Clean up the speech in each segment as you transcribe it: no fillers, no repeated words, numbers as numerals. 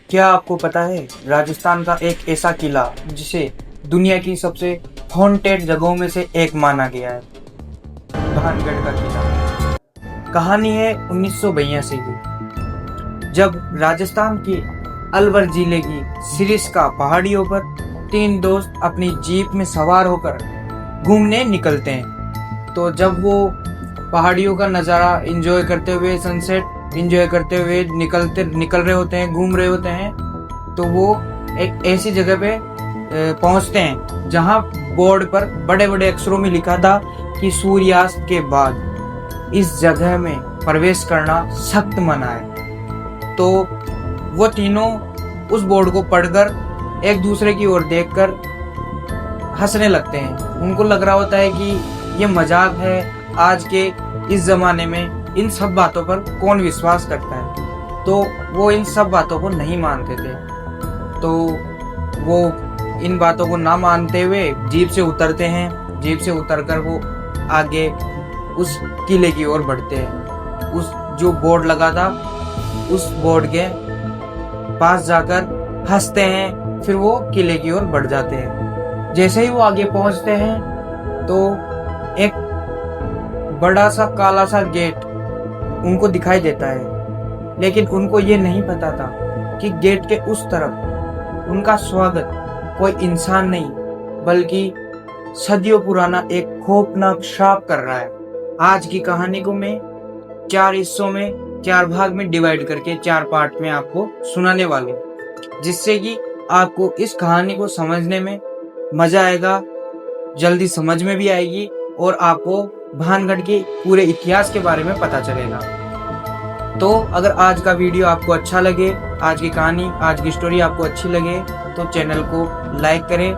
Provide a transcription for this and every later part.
क्या आपको पता है राजस्थान का एक ऐसा किला जिसे दुनिया की सबसे हॉन्टेड जगहों में से एक माना गया है, भानगढ़ का किला। कहानी है 1982 की, जब राजस्थान के अलवर जिले की सिरिस्का पहाड़ियों पर तीन दोस्त अपनी जीप में सवार होकर घूमने निकलते हैं। तो जब वो पहाड़ियों का नज़ारा एंजॉय करते हुए, सनसेट एंजॉय करते हुए निकल रहे होते हैं, घूम रहे होते हैं, तो वो एक ऐसी जगह पे पहुंचते हैं जहां बोर्ड पर बड़े बड़े अक्षरों में लिखा था कि सूर्यास्त के बाद इस जगह में प्रवेश करना सख्त मना है। तो वो तीनों उस बोर्ड को पढ़कर एक दूसरे की ओर देखकर हंसने लगते हैं। उनको लग रहा होता है कि ये मजाक है, आज के इस जमाने में इन सब बातों पर कौन विश्वास करता है। तो वो इन सब बातों को नहीं मानते थे। तो वो इन बातों को ना मानते हुए जीप से उतरते हैं। जीप से उतरकर वो आगे उस किले की ओर बढ़ते हैं। उस जो बोर्ड लगा था उस बोर्ड के पास जाकर हंसते हैं, फिर वो किले की ओर बढ़ जाते हैं। जैसे ही वो आगे पहुंचते हैं तो एक बड़ा सा काला सा गेट उनको दिखाई देता है, लेकिन उनको ये नहीं पता था कि गेट के उस तरफ उनका स्वागत कोई इंसान नहीं बल्कि सदियों पुराना एक खौफनाक श्राप कर रहा है। आज की कहानी को मैं 4 हिस्सों में, 4 भाग में डिवाइड करके 4 पार्ट में आपको सुनाने वाले, जिससे कि आपको इस कहानी को समझने में मजा आएगा, जल्दी समझ में भी आएगी और आपको भानगढ़ के पूरे इतिहास के बारे में पता चलेगा। तो अगर आज का वीडियो आपको अच्छा लगे, आज की कहानी, आज की स्टोरी आपको अच्छी लगे, तो चैनल को लाइक करें,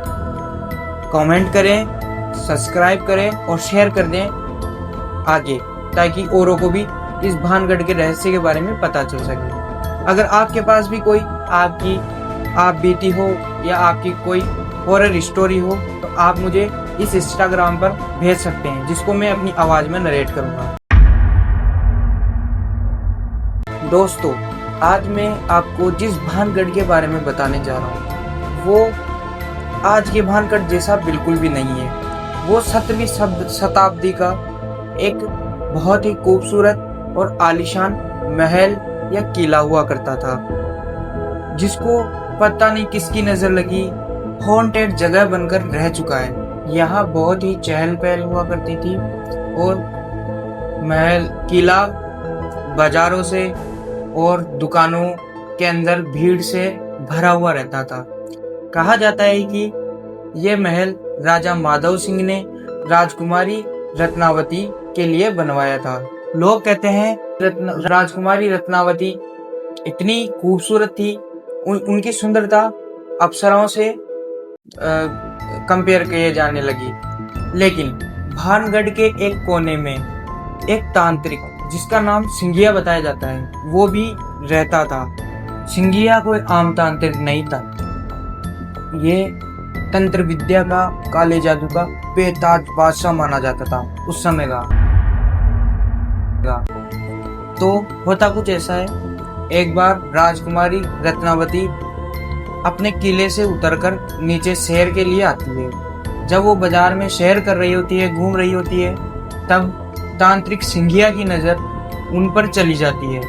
कमेंट करें, सब्सक्राइब करें और शेयर कर दें आगे, ताकि औरों को भी इस भानगढ़ के रहस्य के बारे में पता चल सके। अगर आपके पास भी कोई आप बीती हो या आपकी कोई हॉरर स्टोरी हो, तो आप मुझे इस इंस्टाग्राम पर भेज सकते हैं, जिसको मैं अपनी आवाज में नरेट करूंगा। दोस्तों, आज मैं आपको जिस भानगढ़ के बारे में बताने जा रहा हूँ वो आज के भानगढ़ जैसा बिल्कुल भी नहीं है। वो 17वीं शताब्दी का एक बहुत ही खूबसूरत और आलीशान महल या किला हुआ करता था, जिसको पता नहीं किसकी नजर लगी हॉन्टेड जगह बनकर रह चुका है। यहाँ बहुत ही चहल पहल हुआ करती थी और किला बाजारों से और दुकानों के अंदर भीड़ से भरा हुआ रहता था। कहा जाता है कि यह महल राजा माधव सिंह ने राजकुमारी रत्नावती के लिए बनवाया था। लोग कहते हैं राजकुमारी रत्नावती इतनी खूबसूरत थी, उनकी सुंदरता अप्सराओं से कंपेयर किए जाने लगी। लेकिन भानगढ़ के एक कोने में एक तांत्रिक, जिसका नाम सिंघिया बताया जाता है, वो भी रहता था। सिंघिया कोई आम तांत्रिक नहीं था, ये तंत्र विद्या का, काले जादू का बेताज बादशाह माना जाता था उस समय का। तो होता कुछ ऐसा है, एक बार राजकुमारी रत्नावती अपने किले से उतरकर नीचे सैर के लिए आती है। जब वो बाजार में सैर कर रही होती है, घूम रही होती है, तब तांत्रिक सिंघिया की नजर उन पर चली जाती है।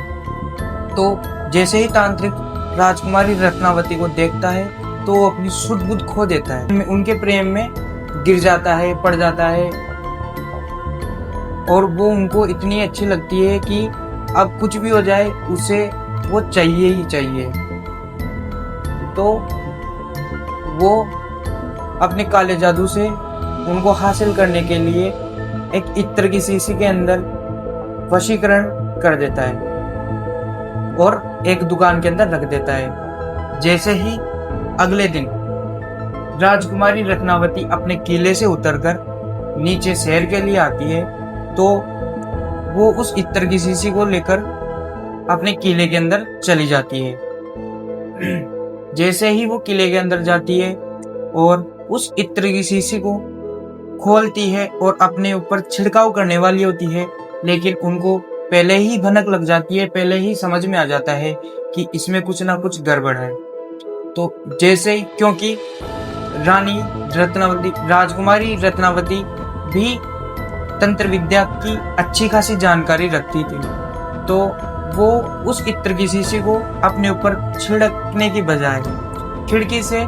तो जैसे ही तांत्रिक राजकुमारी रत्नावती को देखता है तो वो अपनी सुध बुध खो देता है, उनके प्रेम में गिर जाता है, पड़ जाता है, और वो उनको इतनी अच्छी लगती है कि अब कुछ भी हो जाए उसे वो चाहिए ही चाहिए। तो वो अपने काले जादू से उनको हासिल करने के लिए एक इत्र की शीशी के अंदर वशीकरण कर देता है और एक दुकान के अंदर रख देता है। जैसे ही अगले दिन राजकुमारी रत्नावती अपने किले से उतरकर नीचे सैर के लिए आती है, तो वो उस इत्र की शीशी को लेकर अपने किले के अंदर चली जाती है। जैसे ही वो किले के अंदर जाती है और उस इत्र की शीशी को खोलती है और अपने ऊपर छिड़काव करने वाली होती है, लेकिन उनको पहले ही भनक लग जाती है, पहले ही समझ में आ जाता है कि इसमें कुछ ना कुछ गड़बड़ है। तो जैसे ही, क्योंकि राजकुमारी रत्नावती भी तंत्र विद्या की अच्छी खासी जानकारी रखती थी, तो वो उस इत्र की शीशी को अपने ऊपर छिड़कने की बजाय खिड़की से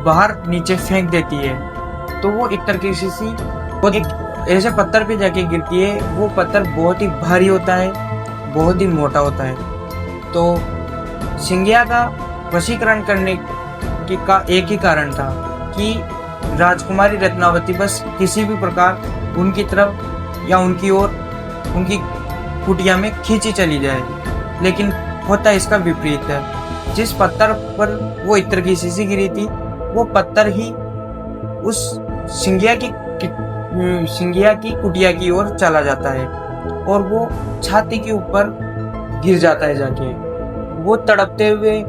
बाहर नीचे फेंक देती है। तो वो इत्र की शीशी वो एक ऐसे पत्थर पे जाके गिरती है। वो पत्थर बहुत ही भारी होता है, बहुत ही मोटा होता है। तो सिंगिया का वशीकरण करने का एक ही कारण था कि राजकुमारी रत्नावती बस किसी भी प्रकार उनकी तरफ या उनकी ओर, उनकी कुटिया में खींची चली जाए। लेकिन होता इसका विपरीत है। जिस पत्थर पर वो इत्र की शीशी गिरी थी, वो पत्थर ही उस सिंगिया की कुटिया की ओर चला जाता है और वो छाती के ऊपर गिर जाता है जाके। वो तड़पते हुए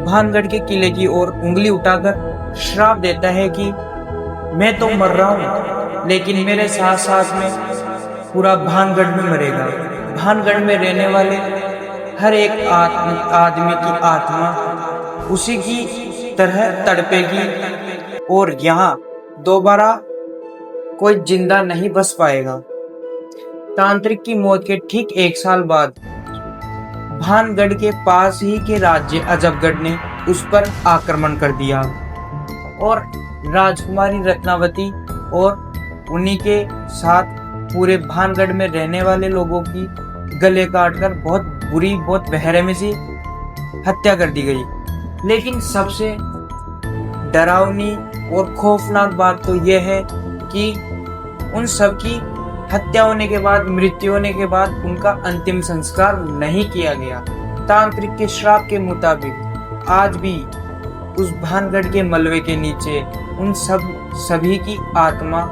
भानगढ़ के किले की ओर उंगली उठाकर श्राप देता है कि मैं तो मर रहा हूँ, लेकिन मेरे साथ साथ में पूरा भानगढ़ में मरेगा। भानगढ़ में रहने वाले हर एक आदमी की आत्मा उसी की तरह तड़पेगी और यहाँ दोबारा कोई जिंदा नहीं बस पाएगा। तांत्रिक की मौत के ठीक 1 साल बाद भानगढ़ के पास ही के राज्य अजबगढ़ ने उस पर आक्रमण कर दिया और राजकुमारी रत्नावती और उन्हीं के साथ पूरे भानगढ़ में रहने वाले लोगों की गले काटकर बहुत बेरहमी से हत्या कर दी गई। लेकिन सबसे डरावनी और खौफनाक बात तो यह है कि उन सब की हत्या होने के बाद, मृत्यु होने के बाद उनका अंतिम संस्कार नहीं किया गया। तांत्रिक के श्राप के मुताबिक आज भी उस भानगढ़ के मलबे के नीचे उन सभी की आत्मा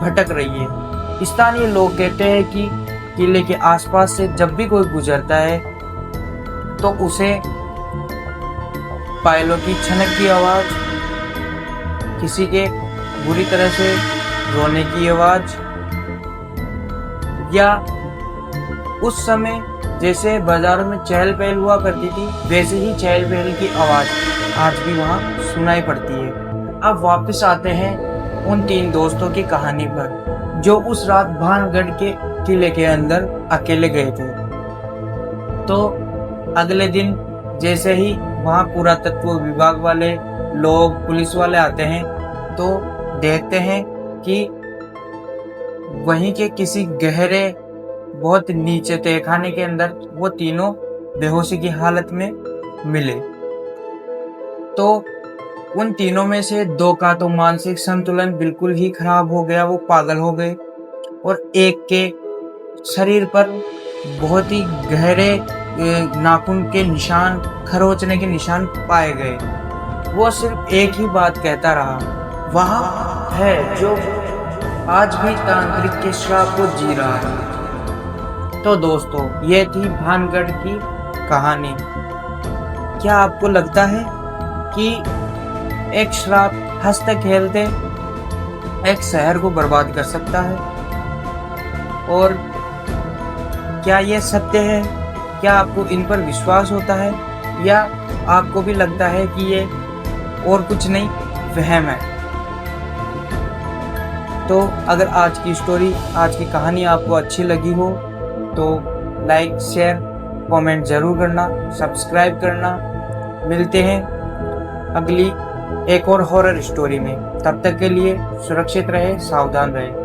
भटक रही है। स्थानीय लोग कहते हैं कि किले के आसपास से जब भी कोई गुजरता है तो उसे पायलों की छनक की आवाज, किसी के बुरी तरह से रोने की आवाज, या उस समय जैसे बाजारों में चहल पहल हुआ करती थी वैसे ही चहल पहल की आवाज आज भी वहां सुनाई पड़ती है। अब वापस आते हैं उन 3 दोस्तों की कहानी पर जो उस रात भानगढ़ के किले के अंदर अकेले गए थे। तो अगले दिन जैसे ही वहां पुरातत्व विभाग वाले लोग, पुलिस वाले आते हैं तो देखते हैं कि वहीं के किसी गहरे बहुत नीचे तहखाने के अंदर वो तीनों बेहोशी की हालत में मिले। तो उन तीनों में से 2 का तो मानसिक संतुलन बिल्कुल ही खराब हो गया, वो पागल हो गए, और एक के शरीर पर बहुत ही गहरे नाखून के निशान, खरोचने के निशान पाए गए। वो सिर्फ एक ही बात कहता रहा, वहाँ है जो आज भी तांत्रिक के श्राप को जी रहा है। तो दोस्तों, ये थी भानगढ़ की कहानी। क्या आपको लगता है कि एक श्राप हंसते खेलते एक शहर को बर्बाद कर सकता है? और क्या ये सत्य है? क्या आपको इन पर विश्वास होता है, या आपको भी लगता है कि ये और कुछ नहीं, वहम है? तो अगर आज की स्टोरी, आज की कहानी आपको अच्छी लगी हो तो लाइक, शेयर, कमेंट जरूर करना, सब्सक्राइब करना। मिलते हैं अगली एक और हॉरर स्टोरी में। तब तक के लिए सुरक्षित रहे, सावधान रहे।